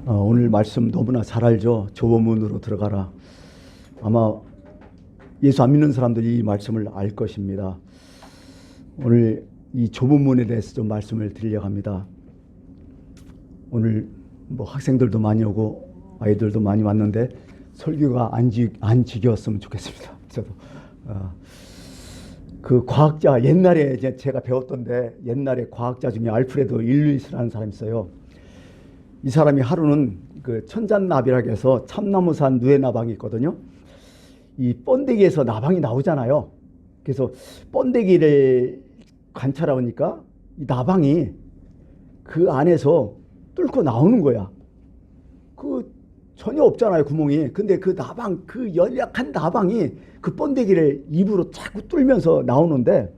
오늘 말씀 너무나 잘 알죠. 좁은 문으로 들어가라. 아마 예수 안 믿는 사람들이 이 말씀을 알 것입니다. 오늘 이 좁은 문에 대해서 좀 말씀을 드리려고 합니다. 오늘 학생들도 많이 오고 아이들도 많이 왔는데 설교가 안 지겨웠으면 좋겠습니다. 저도 그 과학자 옛날에 이제 제가 배웠던데 옛날에 과학자 중에 알프레드 일리스라는 사람이 있어요. 이 사람이 하루는 그 천잔나비라고 해서 참나무산 누에나방이 있거든요. 이 번데기에서 나방이 나오잖아요. 그래서 번데기를 관찰하니까 이 나방이 그 안에서 뚫고 나오는 거야. 그 전혀 없잖아요, 구멍이. 근데 그 나방, 그 연약한 나방이 그 번데기를 입으로 자꾸 뚫면서 나오는데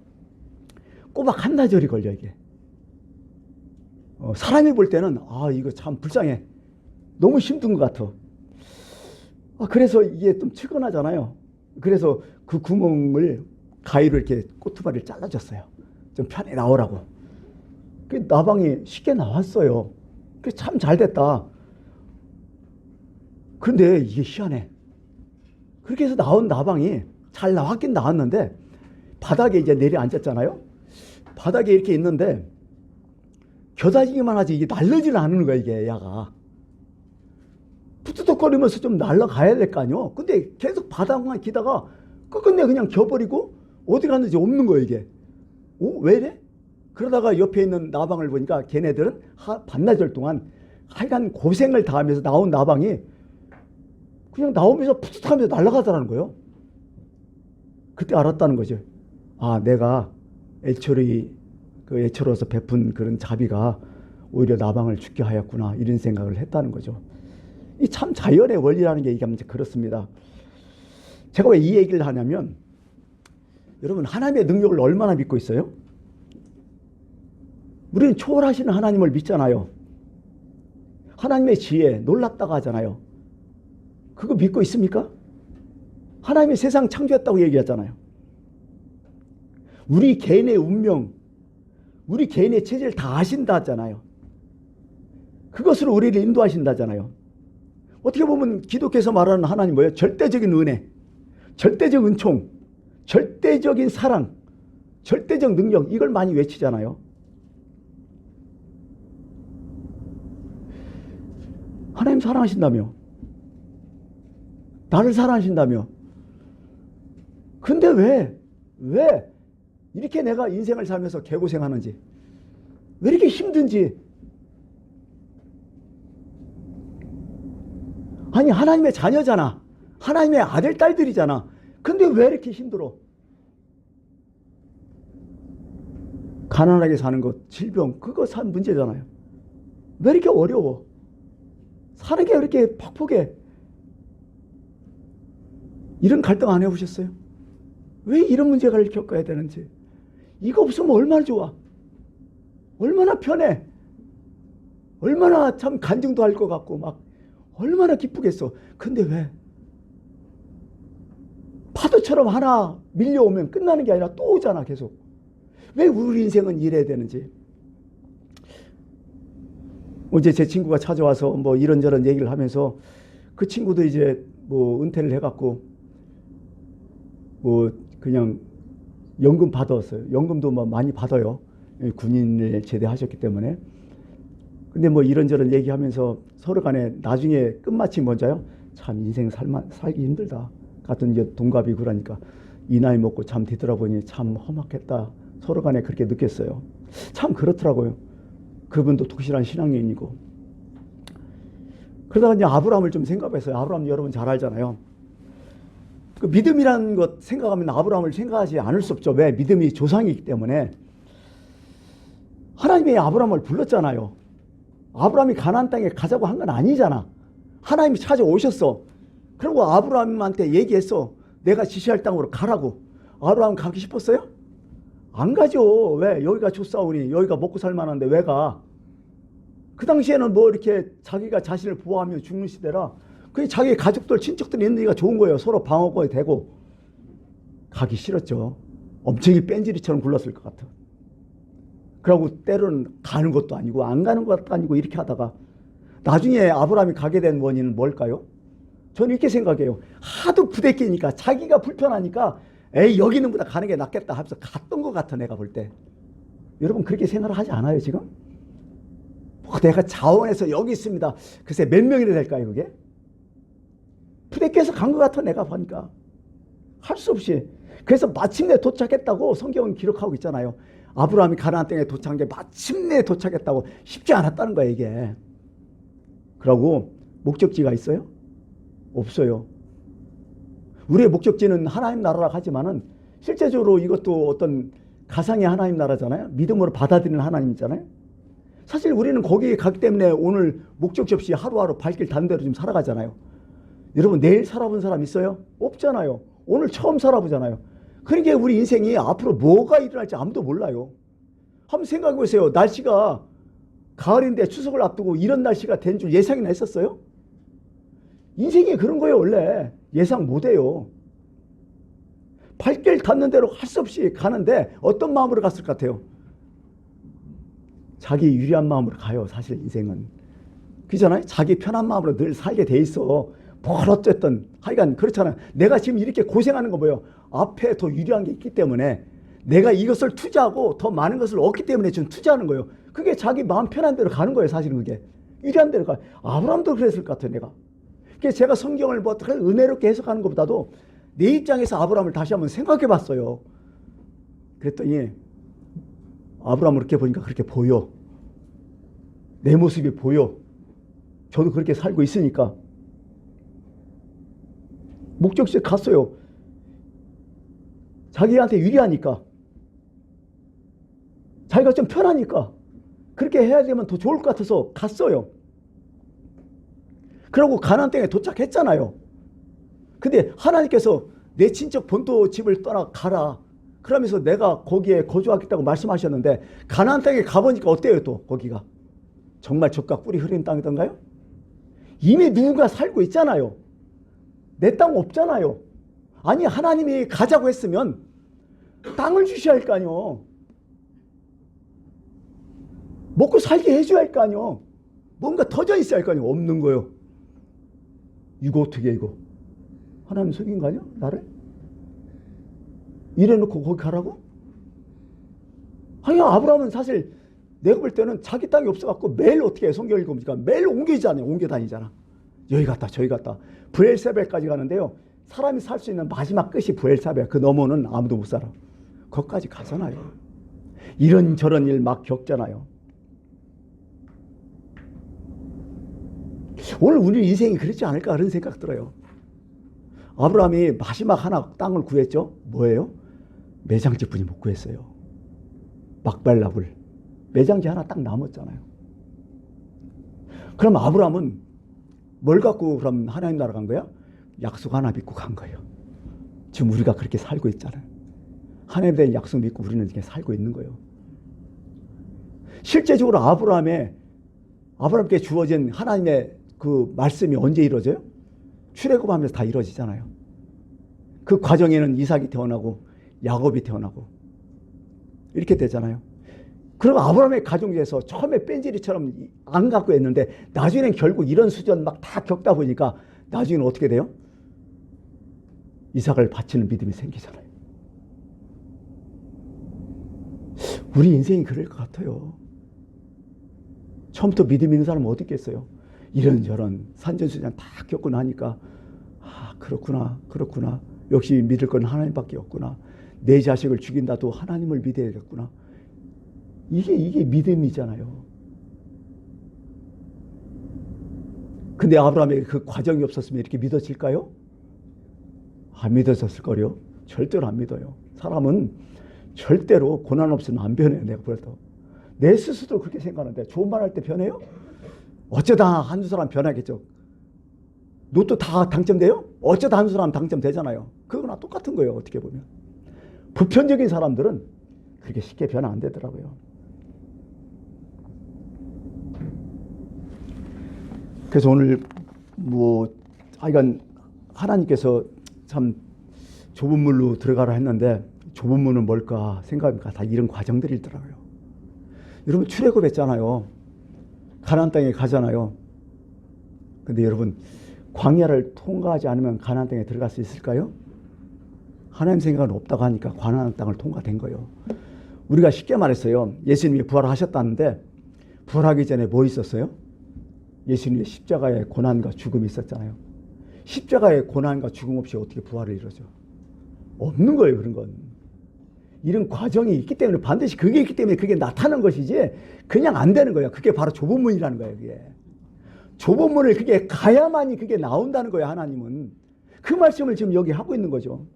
꼬박 한나절이 걸려, 이게. 사람이 볼 때는 이거 참 불쌍해. 너무 힘든 것 같아. 그래서 이게 좀 측은하잖아요. 그래서 그 구멍을 가위로 이렇게 꼬투바리를 잘라줬어요. 좀 편히 나오라고. 그 나방이 쉽게 나왔어요. 그 참 잘 됐다. 그런데 이게 희한해. 그렇게 해서 나온 나방이 잘 나왔긴 나왔는데 바닥에 이제 내려앉았잖아요. 바닥에 이렇게 있는데 겨다지기만 하지 이게 날르지는 않는 거야, 이게 야가. 부뚜덕거리면서 좀 날아가야 될 거 아니요. 근데 계속 바닥만 기다가 끝끝내 그냥 겨버리고 어디 갔는지 없는 거야, 이게. 왜 이래? 그러다가 옆에 있는 나방을 보니까 걔네들은 반나절 동안 하여간 고생을 다하면서 나온 나방이 그냥 나오면서 푸듯하면서 날아가더라는 거예요. 그때 알았다는 거죠. 내가 애처로서 베푼 그런 자비가 오히려 나방을 죽게 하였구나, 이런 생각을 했다는 거죠. 이 참 자연의 원리라는 게 얘기하면 그렇습니다. 제가 왜 이 얘기를 하냐면, 여러분 하나님의 능력을 얼마나 믿고 있어요? 우리는 초월하시는 하나님을 믿잖아요. 하나님의 지혜 놀랍다고 하잖아요. 그거 믿고 있습니까? 하나님이 세상 창조했다고 얘기하잖아요. 우리 개인의 운명, 우리 개인의 체질을 다 아신다 하잖아요. 그것으로 우리를 인도하신다잖아요. 어떻게 보면 기독교에서 말하는 하나님 뭐예요? 절대적인 은혜, 절대적 은총, 절대적인 사랑, 절대적 능력, 이걸 많이 외치잖아요. 하나님 사랑하신다며, 나를 사랑하신다며. 근데 왜 이렇게 내가 인생을 살면서 개고생하는지, 왜 이렇게 힘든지. 아니, 하나님의 자녀잖아. 하나님의 아들, 딸들이잖아. 근데 왜 이렇게 힘들어? 가난하게 사는 것, 질병, 그거 산 문제잖아요. 왜 이렇게 어려워? 사는 게 왜 이렇게 퍽퍽해? 이런 갈등 안 해보셨어요? 왜 이런 문제를 겪어야 되는지. 이거 없으면 얼마나 좋아. 얼마나 편해. 얼마나 참 간증도 할 것 같고 막 얼마나 기쁘겠어. 근데 왜? 파도처럼 하나 밀려오면 끝나는 게 아니라 또 오잖아, 계속. 왜 우리 인생은 이래야 되는지. 어제 제 친구가 찾아와서 이런저런 얘기를 하면서 그 친구도 이제 은퇴를 해갖고 그냥 연금 받았어요. 연금도 많이 받아요. 군인을 제대하셨기 때문에. 근데 이런저런 얘기하면서 서로 간에 나중에 끝마침 뭔지요? 참 인생 살기 힘들다. 같은 이제 동갑이고 그러니까 이 나이 먹고 참 뒤돌아보니 참 험악했다. 서로 간에 그렇게 느꼈어요. 참 그렇더라고요. 그분도 독실한 신앙인이고. 그러다가 이제 아브라함을 좀 생각했어요. 아브라함 여러분 잘 알잖아요. 그 믿음이라는 것 생각하면 아브라함을 생각하지 않을 수 없죠. 왜? 믿음이 조상이기 때문에. 하나님이 아브라함을 불렀잖아요. 아브라함이 가나안 땅에 가자고 한 건 아니잖아. 하나님이 찾아오셨어. 그리고 아브라함한테 얘기했어. 내가 지시할 땅으로 가라고. 아브라함 가기 싶었어요? 안 가죠. 왜? 여기가 좋사오니, 여기가 먹고 살만한데 왜 가? 그 당시에는 이렇게 자기가 자신을 보호하며 죽는 시대라 그게 자기 가족들, 친척들이 있는 데가 좋은 거예요. 서로 방어권이 되고. 가기 싫었죠. 엄청이 뺀질이처럼 굴렀을 것 같아. 그러고 때로는 가는 것도 아니고 안 가는 것도 아니고 이렇게 하다가 나중에 아브라함이 가게 된 원인은 뭘까요? 저는 이렇게 생각해요. 하도 부대끼니까 자기가 불편하니까 에이 여기는 보다 가는 게 낫겠다 하면서 갔던 것 같아 내가 볼 때. 여러분 그렇게 생각을 하지 않아요 지금? 내가 자원해서 여기 있습니다. 글쎄 몇 명이나 될까요 그게? 부대껴서 간 것 같아 내가 보니까. 할 수 없이. 그래서 마침내 도착했다고 성경은 기록하고 있잖아요. 아브라함이 가나안 땅에 도착한 게 마침내 도착했다고. 쉽지 않았다는 거야 이게. 그러고 목적지가 있어요? 없어요. 우리의 목적지는 하나님 나라라고 하지만은 실제적으로 이것도 어떤 가상의 하나님 나라잖아요. 믿음으로 받아들이는 하나님이잖아요. 사실 우리는 거기에 가기 때문에 오늘 목적지 없이 하루하루 발길 닿는 대로 좀 살아가잖아요. 여러분 내일 살아본 사람 있어요? 없잖아요. 오늘 처음 살아보잖아요. 그러니까 우리 인생이 앞으로 뭐가 일어날지 아무도 몰라요. 한번 생각해 보세요. 날씨가 가을인데 추석을 앞두고 이런 날씨가 된 줄 예상이나 했었어요? 인생이 그런 거예요 원래. 예상 못해요. 발길 닿는 대로 할 수 없이 가는데 어떤 마음으로 갔을 것 같아요? 자기 유리한 마음으로 가요. 사실 인생은. 그잖아요. 자기 편한 마음으로 늘 살게 돼 있어. 뭘 어쨌든 하여간 그렇잖아요. 내가 지금 이렇게 고생하는 거 뭐예요? 앞에 더 유리한 게 있기 때문에 내가 이것을 투자하고 더 많은 것을 얻기 때문에 지금 투자하는 거예요. 그게 자기 마음 편한 대로 가는 거예요. 사실은 그게. 유리한 대로 가. 아브라함도 그랬을 것 같아요. 내가. 그래서 제가 성경을 뭐 어떻게 은혜롭게 해석하는 것보다도 내 입장에서 아브라함을 다시 한번 생각해 봤어요. 그랬더니 아브라함을 이렇게 보니까 그렇게 보여. 내 모습이 보여. 저도 그렇게 살고 있으니까. 목적지에 갔어요. 자기한테 유리하니까. 자기가 좀 편하니까. 그렇게 해야 되면 더 좋을 것 같아서 갔어요. 그러고 가나안 땅에 도착했잖아요. 근데 하나님께서 내 친척 본토 집을 떠나 가라. 그러면서 내가 거기에 거주하겠다고 말씀하셨는데 가나안 땅에 가보니까 어때요 또 거기가? 정말 젖과 꿀이 흐르는 땅이던가요? 이미 누군가 살고 있잖아요. 내 땅 없잖아요. 아니 하나님이 가자고 했으면 땅을 주셔야 할 거 아니요. 먹고 살게 해줘야 할 거 아니요. 뭔가 터져 있어야 할 거 아니요. 없는 거요. 이거 어떻게 이거? 하나님 속인 거 아니야? 나를? 이래놓고 거기 가라고? 아니 아브라함은 사실 내가 볼 때는 자기 땅이 없어갖고 매일 어떻게 해? 성경 읽으니까 매일 옮기잖아요. 옮겨 다니잖아. 여기 갔다 저기 갔다. 브엘세벨까지 가는데요. 사람이 살 수 있는 마지막 끝이 브엘세벨. 그 너머는 아무도 못 살아. 거기까지 가잖아요. 이런저런 일 막 겪잖아요. 오늘 우리 인생이 그렇지 않을까 그런 생각 들어요. 아브라함이 마지막 하나 땅을 구했죠. 뭐예요? 매장지뿐이 못 구했어요. 막발락을. 매장지 하나 딱 남았잖아요. 그럼 아브라함은 뭘 갖고 그럼 하나님 나라 간 거야? 약속 하나 믿고 간 거예요. 지금 우리가 그렇게 살고 있잖아요. 하나님에 대한 약속 믿고 우리는 이렇게 살고 있는 거예요. 실제적으로 아브라함께 주어진 하나님의 그 말씀이 언제 이루어져요? 출애굽하면서 다 이루어지잖아요. 그 과정에는 이삭이 태어나고 야곱이 태어나고 이렇게 되잖아요. 그리고 아브라함의 가정에서 처음에 뺀질이처럼 안 갖고 했는데 나중에는 결국 이런 수준 막 다 겪다 보니까 나중에는 어떻게 돼요? 이삭을 바치는 믿음이 생기잖아요. 우리 인생이 그럴 것 같아요. 처음부터 믿음 있는 사람은 어디 있겠어요? 이런저런 산전수전 다 겪고 나니까 아 그렇구나 그렇구나. 역시 믿을 건 하나님밖에 없구나. 내 자식을 죽인다도 하나님을 믿어야겠구나. 이게 믿음이잖아요. 근데 아브라함에게 그 과정이 없었으면 이렇게 믿어질까요? 안 믿어졌을 거요. 절대로 안 믿어요. 사람은 절대로 고난 없으면 안 변해요. 내가 그래도 내 스스로 그렇게 생각하는데 좋은 말 할 때 변해요? 어쩌다 한두 사람 변하겠죠. 로또 다 당첨돼요? 어쩌다 한두 사람 당첨되잖아요. 그거나 똑같은 거예요. 어떻게 보면 보편적인 사람들은 그렇게 쉽게 변화 안 되더라고요. 그래서 오늘 하여간 하나님께서 참 좁은 물로 들어가라 했는데 좁은 문은 뭘까 생각하니까 다 이런 과정들이더라고요. 여러분 출애굽했잖아요. 가나안 땅에 가잖아요. 근데 여러분, 광야를 통과하지 않으면 가나안 땅에 들어갈 수 있을까요? 하나님 생각은 없다고 하니까 가나안 땅을 통과된 거예요. 우리가 쉽게 말했어요. 예수님이 부활하셨다는데 부활하기 전에 뭐 있었어요? 예수님의 십자가의 고난과 죽음이 있었잖아요. 십자가의 고난과 죽음 없이 어떻게 부활을 이루어져? 없는 거예요, 그런 건. 이런 과정이 있기 때문에, 반드시 그게 있기 때문에 그게 나타나는 것이지 그냥 안 되는 거예요. 그게 바로 좁은 문이라는 거예요. 그게 좁은 문을 그게 가야만이 그게 나온다는 거예요. 하나님은 그 말씀을 지금 여기 하고 있는 거죠.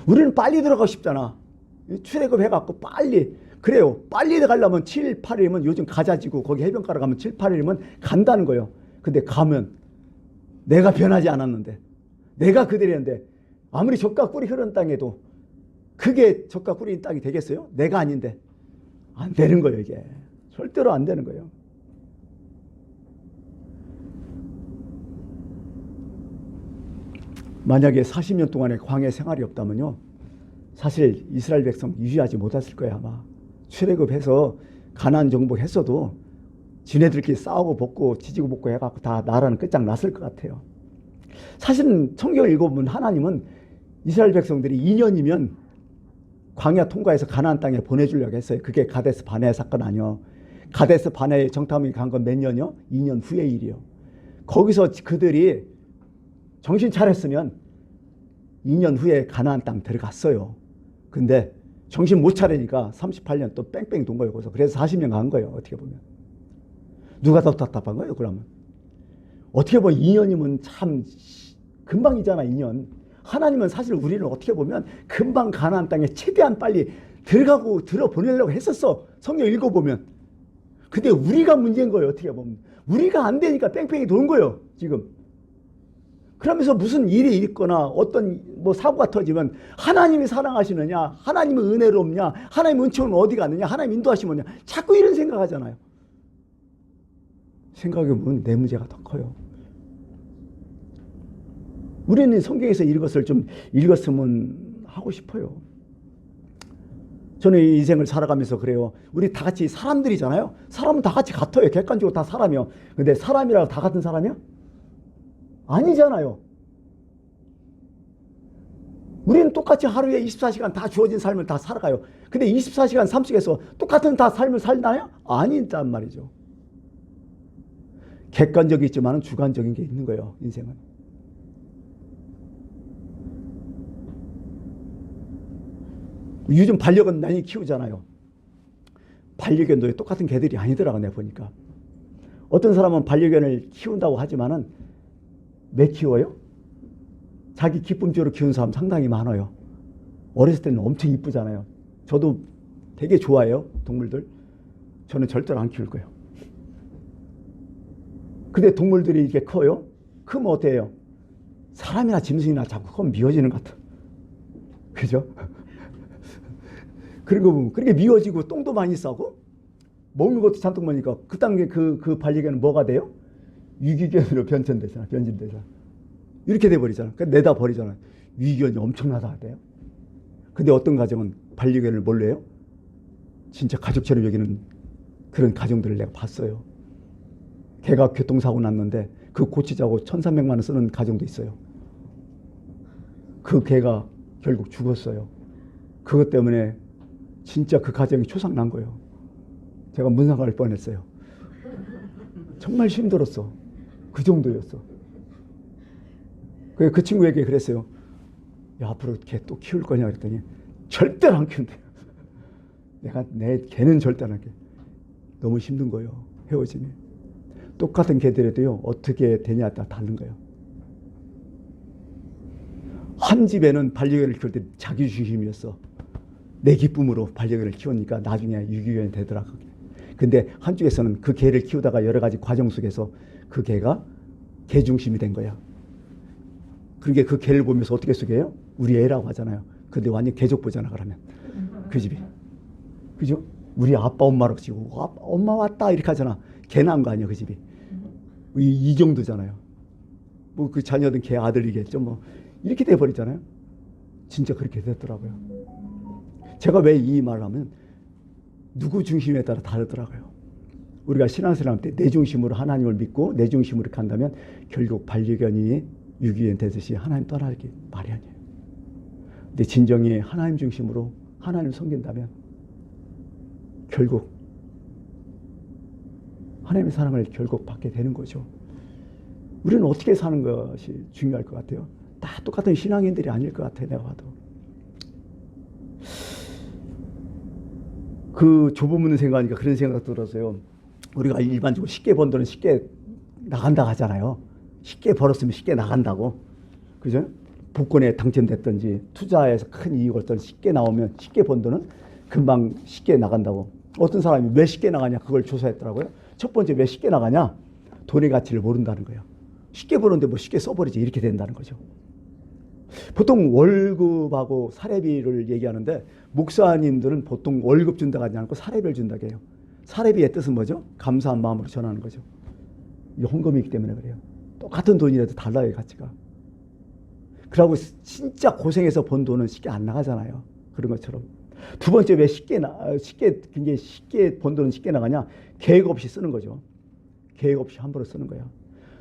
우리는 빨리 들어가고 싶잖아. 출애굽 해갖고 빨리, 그래요. 빨리 가려면 7, 8일이면, 요즘 가자지구 거기 해변가로 가면 7, 8일이면 간다는 거예요. 근데 가면 내가 변하지 않았는데, 내가 그들이었는데, 아무리 젖과 꿀이 흐르는 땅에도 그게 젖과 꿀이 땅이 되겠어요? 내가 아닌데. 안 되는 거예요. 이게 절대로 안 되는 거예요. 만약에 40년 동안의 광야 생활이 없다면요, 사실 이스라엘 백성 유지하지 못했을 거예요. 아마 출애굽해서 가나안 정복했어도 지네들끼리 싸우고 벗고 지지고 볶고 해갖고 다 나라는 끝장났을 것 같아요. 사실은 성경을 읽어보면 하나님은 이스라엘 백성들이 2년이면 광야 통과해서 가나안 땅에 보내주려고 했어요. 그게 가데스 바네 사건 아니요. 가데스 바네에 정탐이 간 건 몇 년이요? 2년 후의 일이요. 거기서 그들이 정신 차렸으면 2년 후에 가나안 땅 들어갔어요. 근데 정신 못 차리니까 38년 또 뺑뺑 돈 거예요. 그래서 40년 간 거예요. 어떻게 보면. 누가 더 답답한 거예요, 그러면? 어떻게 보면 2년이면 참 금방이잖아, 2년. 하나님은 사실 우리는 어떻게 보면 금방 가나안 땅에 최대한 빨리 들어보내려고 했었어. 성경 읽어보면. 근데 우리가 문제인 거예요, 어떻게 보면. 우리가 안 되니까 뺑뺑이 도는 거예요, 지금. 그러면서 무슨 일이 있거나 어떤 뭐 사고가 터지면 하나님이 사랑하시느냐, 하나님은 은혜롭냐, 하나님 은총은 어디 갔느냐, 하나님 인도하시느냐, 자꾸 이런 생각하잖아요. 생각해보면 내 문제가 더 커요. 우리는 성경에서 이것을 좀 읽었으면 하고 싶어요. 저는 이 인생을 살아가면서 그래요. 우리 다 같이 사람들이잖아요. 사람은 다 같이 같아요. 객관적으로 다 사람이요. 근데 사람이라고 다 같은 사람이야? 아니잖아요. 우리는 똑같이 하루에 24시간 다 주어진 삶을 다 살아가요. 근데 24시간 삶 속에서 똑같은 다 삶을 살나요? 아니단 말이죠. 객관적이지만 주관적인 게 있는 거예요, 인생은. 요즘 반려견 많이 키우잖아요. 반려견도 똑같은 개들이 아니더라고, 내가 보니까. 어떤 사람은 반려견을 키운다고 하지만은 왜 키워요? 자기 기쁨적으로 키우는 사람 상당히 많아요. 어렸을 때는 엄청 이쁘잖아요. 저도 되게 좋아해요, 동물들. 저는 절대로 안 키울 거예요. 근데 동물들이 이렇게 커요? 크면 어때요? 사람이나 짐승이나 자꾸 크면 미워지는 것 같아. 그죠? 그런 거 보면 그렇게 미워지고 똥도 많이 싸고 먹는 것도 잔뜩 먹으니까 그 단계 그 반려견은 뭐가 돼요? 유기견으로 변천되잖아. 변진되잖아. 이렇게 돼버리잖아. 그러니까 내다 버리잖아. 유기견이 엄청나다 돼요. 근데 어떤 가정은 반려견을 뭘로 해요? 진짜 가족처럼 여기는 그런 가정들을 내가 봤어요. 개가 교통사고 났는데 그 고치자고 1,300만 원 쓰는 가정도 있어요. 그 개가 결국 죽었어요. 그것 때문에 진짜 그 가정이 초상 난 거예요. 제가 문상 갈 뻔했어요. 정말 힘들었어. 그 정도였어. 그 친구에게 그랬어요. 야, 앞으로 개 또 키울 거냐 그랬더니 절대로 안 키운대요. 내 개는 절대로 안 키워. 너무 힘든 거예요, 헤어짐이. 똑같은 개들에도요, 어떻게 되냐에 따라 다른 거예요. 한 집에는 반려견을 키울 때 자기 중심이었어. 내 기쁨으로 반려견을 키우니까 나중에 유기견이 되더라고. 근데 한쪽에서는 그 개를 키우다가 여러 가지 과정 속에서 그 개가 개 중심이 된 거야. 그러게 그 개를 보면서 어떻게 속여요? 우리 애라고 하잖아요. 근데 완전 개족보잖아, 그러면. 그 집이. 그죠? 우리 아빠 엄마라고 치고, 엄마 왔다 이렇게 하잖아. 개 낳은 거 아니야, 그 집이. 이 정도잖아요. 뭐 그 자녀든 개 아들이겠죠, 뭐. 이렇게 돼버리잖아요. 진짜 그렇게 됐더라고요. 제가 왜 이 말을 하면 누구 중심에 따라 다르더라고요. 우리가 신앙생활 할 때 내 중심으로 하나님을 믿고 내 중심으로 간다면 결국 반려견이 유기견 되듯이 하나님 떠나기 마련이에요. 근데 진정히 하나님 중심으로 하나님을 섬긴다면 결국 하나님의 사랑을 결국 받게 되는 거죠. 우리는 어떻게 사는 것이 중요할 것 같아요. 다 똑같은 신앙인들이 아닐 것 같아요. 내가 봐도. 그 좁은 문 생각하니까 그런 생각 들어서요. 우리가 일반적으로 쉽게 번 돈은 쉽게 나간다 하잖아요. 쉽게 벌었으면 쉽게 나간다고. 그죠? 복권에 당첨됐든지 투자해서 큰 이익을 얻든 쉽게 나오면 쉽게 번 돈은 금방 쉽게 나간다고. 어떤 사람이 왜 쉽게 나가냐 그걸 조사했더라고요. 첫 번째 왜 쉽게 나가냐? 돈의 가치를 모른다는 거예요. 쉽게 버는데 뭐 쉽게 써버리지 이렇게 된다는 거죠. 보통 월급하고 사례비를 얘기하는데 목사님들은 보통 월급 준다고 하지 않고 사례비를 준다고 해요. 사례비의 뜻은 뭐죠? 감사한 마음으로 전하는 거죠. 이 헌금이기 때문에 그래요. 똑같은 돈이라도 달라요, 가치가. 그러고 진짜 고생해서 번 돈은 쉽게 안 나가잖아요. 그런 것처럼. 두 번째 왜 굉장히 쉽게 번 돈은 쉽게 나가냐? 계획 없이 쓰는 거죠. 계획 없이 함부로 쓰는 거예요.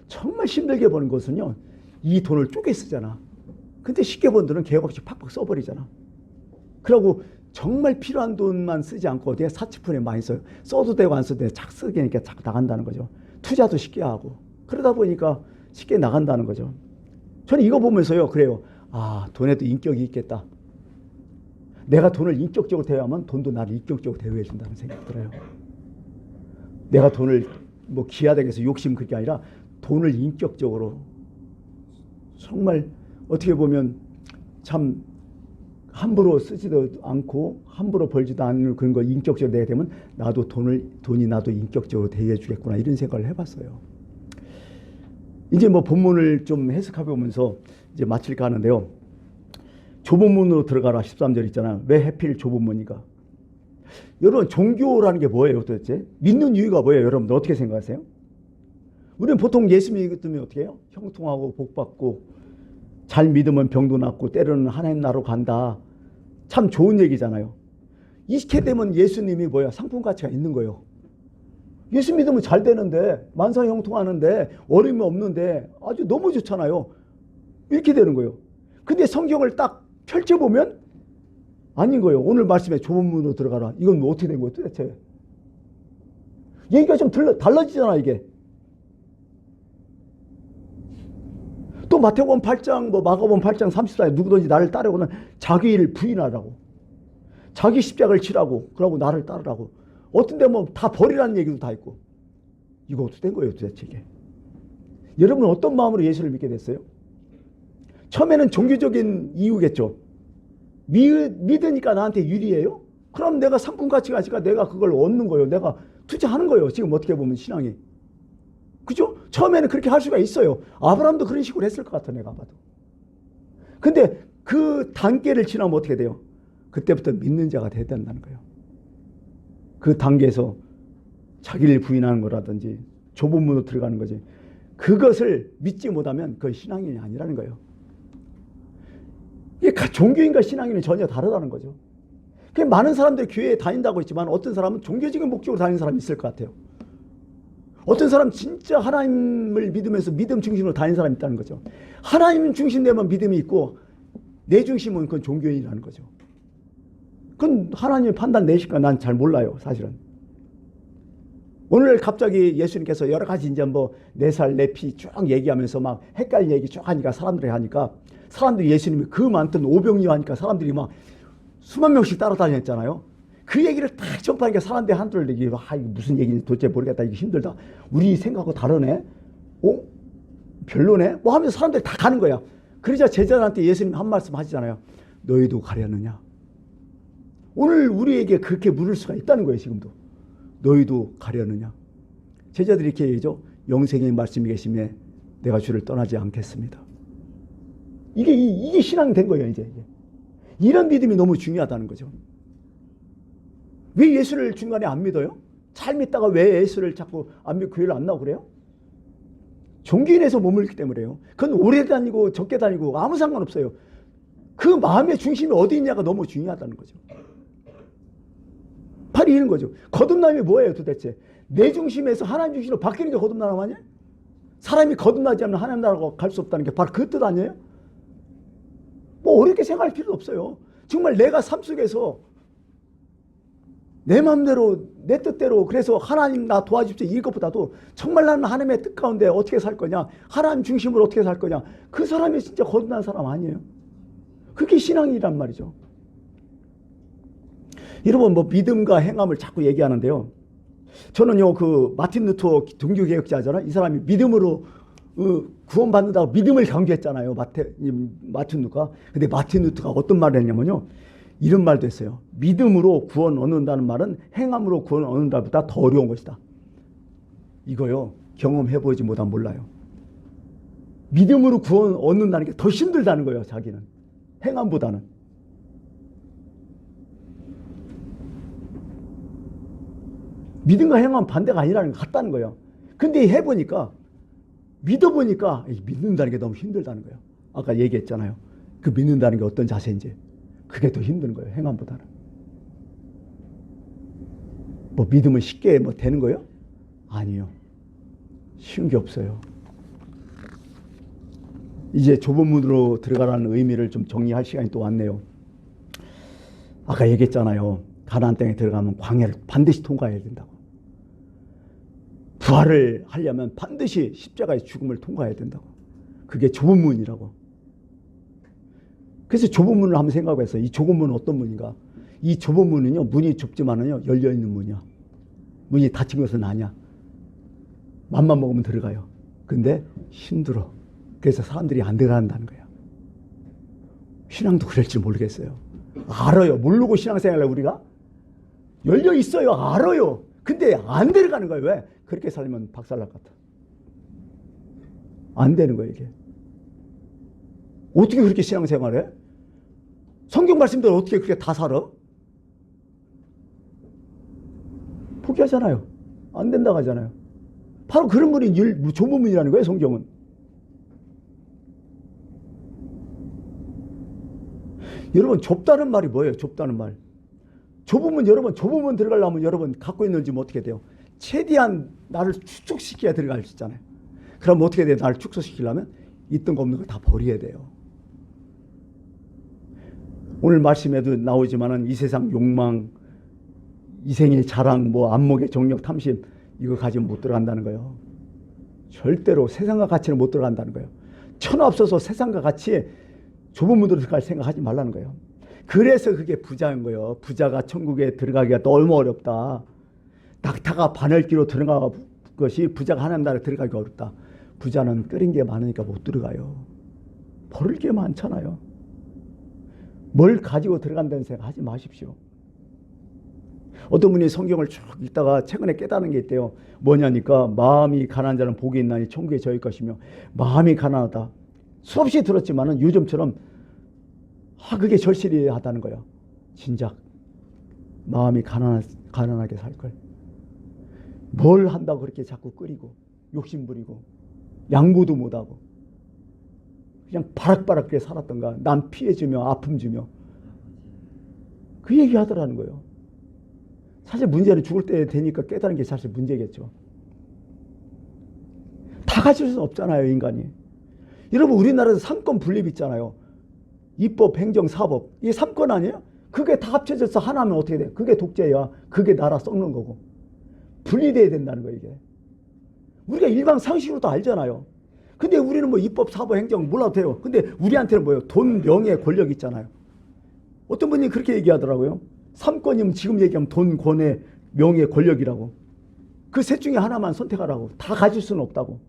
정말 힘들게 버는 것은요, 이 돈을 쪼개 쓰잖아. 근데 쉽게 번 돈은 계획 없이 팍팍 써버리잖아. 그러고 정말 필요한 돈만 쓰지 않고 내가 사치품에 많이 써요. 써도 되고 안 써도 되고 착 쓰게 하니까 자꾸 나간다는 거죠. 투자도 쉽게 하고. 그러다 보니까 쉽게 나간다는 거죠. 저는 이거 보면서요, 그래요. 아, 돈에도 인격이 있겠다. 내가 돈을 인격적으로 대하면 돈도 나를 인격적으로 대우해 준다는 생각이 들어요. 내가 돈을 뭐 기하되게 해서 욕심 그게 아니라 돈을 인격적으로 정말 어떻게 보면 참 함부로 쓰지도 않고 함부로 벌지도 않는 그런 걸 인격적으로 내게 되면 나도 돈이 나도 인격적으로 대해 주겠구나 이런 생각을 해봤어요. 이제 뭐 본문을 좀 해석해 보면서 이제 마칠까 하는데요. 좁은 문으로 들어가라 13절 있잖아요. 왜 하필 좁은 문인가? 여러분 종교라는 게 뭐예요 도대체? 믿는 이유가 뭐예요? 여러분들 어떻게 생각하세요? 우리는 보통 예수 믿으면 어떻게 해요? 형통하고 복받고 잘 믿으면 병도 낫고 때로는 하나님 나라로 간다. 참 좋은 얘기잖아요. 이렇게 되면 예수님이 뭐야? 상품 가치가 있는 거예요. 예수 믿으면 잘 되는데 만사형통하는데 어려움이 없는데 아주 너무 좋잖아요. 이렇게 되는 거예요. 근데 성경을 딱 펼쳐보면 아닌 거예요. 오늘 말씀에 좁은 문으로 들어가라. 이건 뭐 어떻게 된 거예요 도대체? 얘기가 좀 달라지잖아 이게. 또 마태복음 8장, 뭐 마가복음 8장 34에 누구든지 나를 따르고는 자기 일을 부인하라고. 자기 십자가를 치라고. 그러고 나를 따르라고. 어떤 데 뭐 다 버리라는 얘기도 다 있고. 이거 어떻게 된 거예요 도대체 이게? 여러분은 어떤 마음으로 예수를 믿게 됐어요? 처음에는 종교적인 이유겠죠. 믿으니까 나한테 유리해요? 그럼 내가 상품 가치가 있으니까 내가 그걸 얻는 거예요. 내가 투자하는 거예요. 지금 어떻게 보면 신앙이. 그죠? 처음에는 그렇게 할 수가 있어요. 아브라함도 그런 식으로 했을 것 같아 내가 봐도. 근데 그 단계를 지나면 어떻게 돼요? 그때부터 믿는 자가 돼야 된다는 거예요. 그 단계에서 자기를 부인하는 거라든지 좁은 문으로 들어가는 거지. 그것을 믿지 못하면 그건 신앙인이 아니라는 거예요. 이게 종교인과 신앙인은 전혀 다르다는 거죠. 많은 사람들이 교회에 다닌다고 했지만 어떤 사람은 종교적인 목적으로 다니는 사람이 있을 것 같아요. 어떤 사람 진짜 하나님을 믿으면서 믿음 중심으로 다니는 사람이 있다는 거죠. 하나님 중심되면 믿음이 있고 내 중심은 그건 종교인이라는 거죠. 그건 하나님의 판단 내실까 난 잘 몰라요 사실은. 오늘 갑자기 예수님께서 여러 가지 이제 뭐 내 살 내 피 쭉 얘기하면서 막 헷갈린 얘기 쭉 하니까 사람들이 하니까 사람들이 예수님이 그 많던 오병이어 하니까 사람들이 막 수만 명씩 따라다녔잖아요. 그 얘기를 딱 전파하니까 사람들이 한둘 얘기, 이거 무슨 얘기인지 도대체 모르겠다. 이게 힘들다. 우리 생각하고 다르네. 별로네. 뭐 하면서 사람들이 다 가는 거야. 그러자 제자들한테 예수님 한 말씀 하시잖아요. 너희도 가려느냐. 오늘 우리에게 그렇게 물을 수가 있다는 거예요. 지금도. 너희도 가려느냐. 제자들이 이렇게 얘기죠. 영생의 말씀이 계시매 내가 주를 떠나지 않겠습니다. 이게 신앙이 된 거예요. 이제 이런 믿음이 너무 중요하다는 거죠. 왜 예수를 중간에 안 믿어요? 잘 믿다가 왜 예수를 자꾸 안 믿고 교회를 안 나오고 그래요? 종교인에서 머물기 때문에요. 그건 오래 다니고 적게 다니고 아무 상관없어요. 그 마음의 중심이 어디 있냐가 너무 중요하다는 거죠. 바로 이런 거죠. 거듭남이 뭐예요 도대체? 내 중심에서 하나님 중심으로 바뀌는 게 거듭나는 거 아니에요? 사람이 거듭나지 않으면 하나님 나라로 갈 수 없다는 게 바로 그 뜻 아니에요? 뭐 어렵게 생각할 필요도 없어요. 정말 내가 삶 속에서 내 마음대로 내 뜻대로 그래서 하나님 나 도와주십시오 이것보다도 정말 나는 하나님의 뜻 가운데 어떻게 살 거냐, 하나님 중심으로 어떻게 살 거냐, 그 사람이 진짜 거듭난 사람 아니에요. 그게 신앙이란 말이죠. 여러분 뭐 믿음과 행함을 자꾸 얘기하는데요. 저는요 그 마틴 루터 종교개혁자잖아요. 이 사람이 믿음으로 구원받는다고 믿음을 강조했잖아요. 마틴 루터가. 근데 마틴 루터가 어떤 말을 했냐면요. 이런 말도 했어요. 믿음으로 구원 얻는다는 말은 행함으로 구원 얻는다는 것보다 더 어려운 것이다. 이거요. 경험해보지 못하면 몰라요. 믿음으로 구원 얻는다는 게 더 힘들다는 거예요. 자기는. 행함보다는. 믿음과 행함은 반대가 아니라는 것 같다는 거예요. 근데 해보니까 믿어보니까 믿는다는 게 너무 힘들다는 거예요. 아까 얘기했잖아요. 그 믿는다는 게 어떤 자세인지. 그게 더 힘든 거예요. 행함보다는. 뭐 믿으면 쉽게 뭐 되는 거예요? 아니요. 쉬운 게 없어요. 이제 좁은 문으로 들어가라는 의미를 좀 정리할 시간이 또 왔네요. 아까 얘기했잖아요. 가나안 땅에 들어가면 광야를 반드시 통과해야 된다고. 부활을 하려면 반드시 십자가의 죽음을 통과해야 된다고. 그게 좁은 문이라고. 그래서 좁은 문을 한번 생각해봤어요. 이 좁은 문은 어떤 문인가? 이 좁은 문은요, 문이 좁지만은요, 열려있는 문이야. 문이 닫힌 것은 아니야. 맘만 먹으면 들어가요. 근데 힘들어. 그래서 사람들이 안 들어간다는 거야. 신앙도 그럴지 모르겠어요. 알아요. 모르고 신앙생활을 우리가? 열려 있어요. 알아요. 근데 안 들어가는 거예요. 왜? 그렇게 살면 박살날 것 같아. 안 되는 거예요, 이게. 어떻게 그렇게 신앙생활해? 성경 말씀대로 어떻게 그렇게 다 살아? 포기하잖아요. 안 된다고 하잖아요. 바로 그런 분이 좁은 문이라는 거예요, 성경은. 여러분, 좁다는 말이 뭐예요? 좁다는 말. 좁은 문, 여러분, 좁은 문 들어가려면 여러분 갖고 있는 짐 어떻게 돼요? 최대한 나를 축소시켜야 들어갈 수 있잖아요. 그럼 어떻게 돼요? 나를 축소시키려면 있던 거 없는 걸 다 버려야 돼요. 오늘 말씀에도 나오지만은 이 세상 욕망, 이 생의 자랑, 뭐 안목의 정력, 탐심 이거 가지면 못 들어간다는 거예요. 절대로 세상과 같이는 못 들어간다는 거예요. 천하 없어서 세상과 같이 좁은 문으로 들어갈 생각하지 말라는 거예요. 그래서 그게 부자인 거예요. 부자가 천국에 들어가기가 너무 어렵다. 낙타가 바늘기로 들어가는 것이 부자가 하나님 나라에 들어가기가 어렵다. 부자는 끓인 게 많으니까 못 들어가요. 버릴 게 많잖아요. 뭘 가지고 들어간다는 생각 하지 마십시오. 어떤 분이 성경을 쭉 읽다가 최근에 깨달은 게 있대요. 뭐냐니까 마음이 가난한 자는 복이 있나니 천국에 저일 것이며 마음이 가난하다. 수없이 들었지만은 요즘처럼 그게 절실히 하다는 거예요. 진작 마음이 가난하게 살 걸. 뭘 한다고 그렇게 자꾸 끓이고 욕심 부리고 양보도 못하고 그냥 바락바락 그렇게 살았던가. 남 피해 주며 아픔 주며 그 얘기 하더라는 거예요. 사실 문제는 죽을 때 되니까 깨달은 게 사실 문제겠죠. 다 가질 수는 없잖아요, 인간이. 여러분, 우리나라에서 3권 분립 있잖아요. 입법, 행정, 사법. 이게 3권 아니에요? 그게 다 합쳐져서 하나면 어떻게 돼? 그게 독재야. 그게 나라 썩는 거고. 분리돼야 된다는 거예요, 이게. 우리가 일반 상식으로도 알잖아요. 근데 우리는 뭐 입법, 사법, 행정 몰라도 돼요. 근데 우리한테는 뭐예요? 돈, 명예, 권력 있잖아요. 어떤 분이 그렇게 얘기하더라고요. 3권이면 지금 얘기하면 돈, 권해, 명예, 권력이라고. 그 셋 중에 하나만 선택하라고. 다 가질 수는 없다고.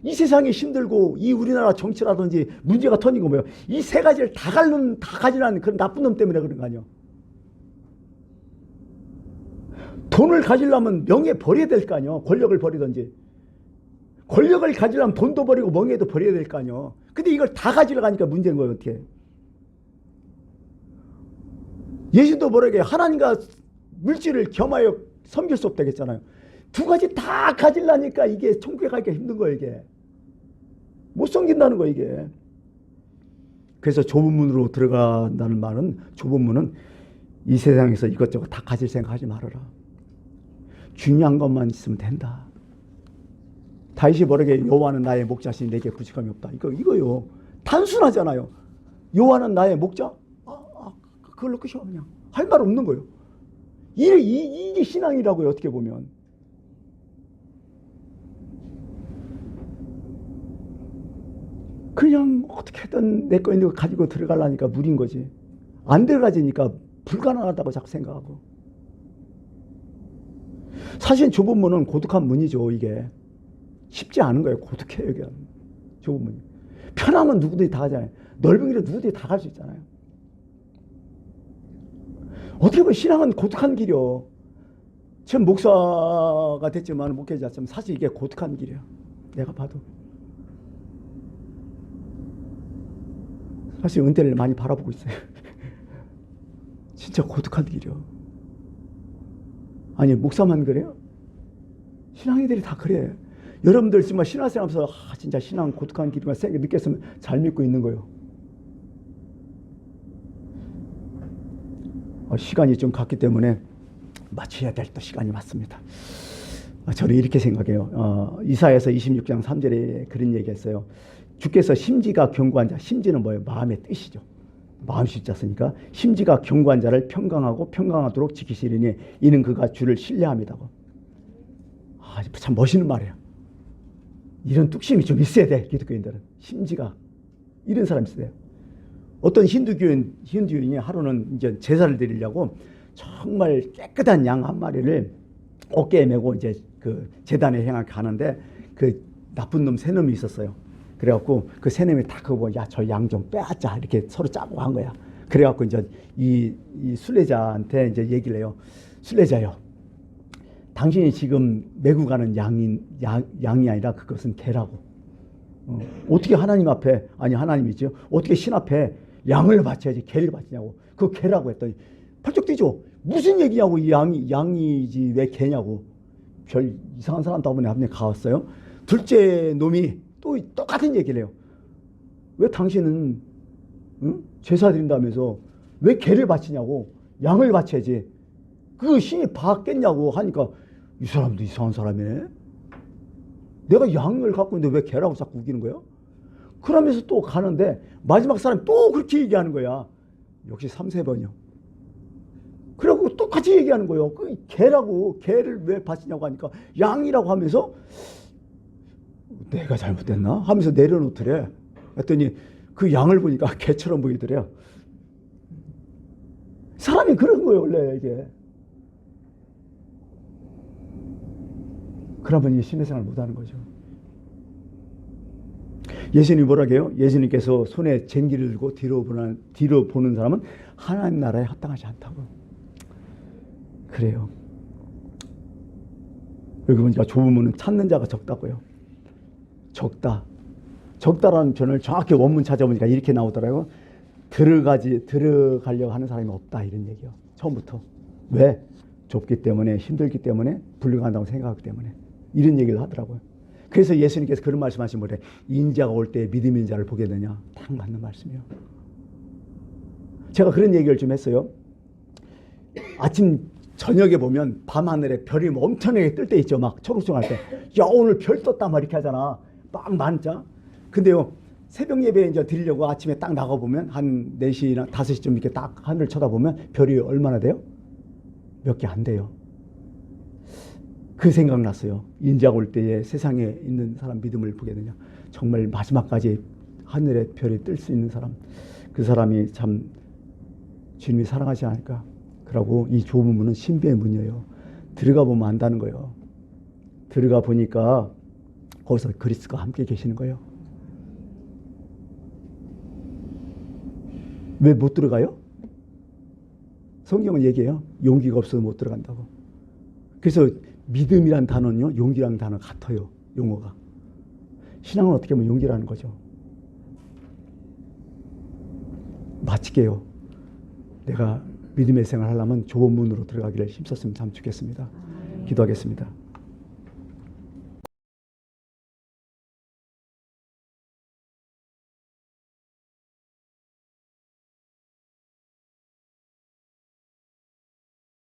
이 세상이 힘들고 이 우리나라 정치라든지 문제가 터진 거 뭐예요? 이 세 가지를 다 가지라는 그런 나쁜 놈 때문에 그런 거 아니에요. 돈을 가지려면 명예 버려야 될 거 아니에요. 권력을 버리든지. 권력을 가지려면 돈도 버리고 명예도 버려야 될 거 아니에요. 근데 이걸 다 가지러 가니까 문제인 거예요. 어떻게. 예수도 모르게 하나님과 물질을 겸하여 섬길 수 없다고 했잖아요. 두 가지 다 가지려니까 이게 천국에 가기가 힘든 거예요. 이게 못 섬긴다는 거예요. 이게. 그래서 좁은 문으로 들어간다는 말은, 좁은 문은 이 세상에서 이것저것 다 가질 생각하지 말아라. 중요한 것만 있으면 된다. 다윗이 뭐라게 여호와는 나의 목자시니 내게 부족함이 없다. 이거요. 단순하잖아요. 여호와는 나의 목자? 그걸로 끝이야. 그냥 할 말 없는 거예요. 이게 신앙이라고요. 어떻게 보면. 그냥 어떻게든 내 거 있는 거 가지고 들어가려니까 무리인 거지. 안 들어가지니까 불가능하다고 자꾸 생각하고. 사실 좁은 문은 고독한 문이죠. 이게 쉽지 않은 거예요. 고독해요. 이게 좁은 문이. 편하면 누구든지 다 가잖아요. 넓은 길은 누구든지 다 갈 수 있잖아요. 어떻게 보면 신앙은 고독한 길이요. 지금 목사가 됐지만 목회자지만 사실 이게 고독한 길이야. 내가 봐도. 사실 은퇴를 많이 바라보고 있어요. 진짜 고독한 길이요. 아니 목사만 그래요? 신앙인들이 다 그래. 여러분들 정말 신앙생활 하면서 진짜 신앙 고독한 길이구나 느꼈으면 잘 믿고 있는 거예요. 시간이 좀 갔기 때문에 마쳐야 될 또 시간이 맞습니다. 저는 이렇게 생각해요. 이사야서 26장 3절에 그런 얘기했어요. 주께서 심지가 견고한 자, 심지는 뭐예요? 마음의 뜻이죠. 마음 십자 쓰니까 심지가 견고한 자를 평강하고 평강하도록 지키시리니 이는 그가 주를 신뢰합니다고. 참 멋있는 말이에요. 이런 뚝심이 좀 있어야 돼. 기독교인들은 심지가 이런 사람이 있어요. 어떤 힌두교인이 하루는 이제 제사를 드리려고 정말 깨끗한 양 한 마리를 어깨에 메고 이제 그 제단에 향해 가는데 그 나쁜 놈 세 놈이 있었어요. 그래갖고 그 세 놈이 다 그거 야 저 양 좀 빼앗자 이렇게 서로 짜고 한 거야. 그래갖고 이제 이 순례자한테 이제 얘기를 해요. 순례자요. 당신이 지금 메고 가는 양이 아니라 그것은 개라고. 어떻게 하나님 앞에 아니 하나님이죠. 어떻게 신 앞에 양을 바쳐야지 개를 바치냐고. 그 개라고 했더니 펄쩍 뛰죠. 무슨 얘기냐고. 이 양이지 왜 개냐고. 별 이상한 사람 때문에 한 명 가왔어요. 둘째 놈이 또 똑같은 얘기를 해요. 왜 당신은 제사 드린다면서 왜 개를 바치냐고. 양을 바쳐야지. 그 신이 받겠냐고 하니까 이 사람도 이상한 사람이네. 내가 양을 갖고 있는데 왜 개라고 자꾸 우기는 거야? 그러면서 또 가는데 마지막 사람이 또 그렇게 얘기하는 거야. 역시 3-4번이요. 그리고 똑같이 얘기하는 거예요. 그 개라고, 개를 왜 바치냐고 하니까 양이라고 하면서 내가 잘못됐나? 하면서 내려놓더래. 했더니 그 양을 보니까 개처럼 보이더래요. 사람이 그런 거예요, 원래 이게. 그러면 이 신뢰생활을 못하는 거죠. 예수님이 뭐라고 해요? 예수님께서 손에 쟁기를 들고 뒤로 보는 사람은 하나님 나라에 합당하지 않다고. 그래요. 여기 보니까 좁은 문은 찾는 자가 적다고요. 적다라는 표현을 정확히 원문 찾아보니까 이렇게 나오더라고요. 들어가려고 하는 사람이 없다 이런 얘기요. 처음부터. 왜? 좁기 때문에 힘들기 때문에 불가능하다고 생각하기 때문에 이런 얘기를 하더라고요. 그래서 예수님께서 그런 말씀하신 거래. 인자가 올 때 믿음 있는 자를 보게 되냐. 딱 맞는 말씀이에요. 제가 그런 얘기를 좀 했어요. 아침 저녁에 보면 밤하늘에 별이 엄청나게 뜰 때 있죠. 막 초록초록할 때. 야 오늘 별 떴다 막 이렇게 하잖아. 빵 많자. 근데요 새벽 예배 이제 드리려고 아침에 딱 나가보면 한 4시나 5시쯤 이렇게 딱 하늘을 쳐다보면 별이 얼마나 돼요? 몇 개 안 돼요. 그 생각 났어요. 인자가 올 때에 세상에 있는 사람 믿음을 보게 되냐. 정말 마지막까지 하늘에 별이 뜰 수 있는 사람. 그 사람이 참 주님이 사랑하지 않을까. 그러고 이 좁은 문은 신비의 문이에요. 들어가 보면 안다는 거예요. 들어가 보니까 거기서 그리스도가 함께 계시는 거예요. 왜 못 들어가요? 성경은 얘기해요. 용기가 없어서 못 들어간다고. 그래서 믿음이란 단어는요, 용기라는 단어 같아요. 용어가. 신앙은 어떻게 보면 용기라는 거죠. 마칠게요. 내가 믿음의 생활을 하려면 좁은 문으로 들어가기를 힘썼으면 참 좋겠습니다. 기도하겠습니다.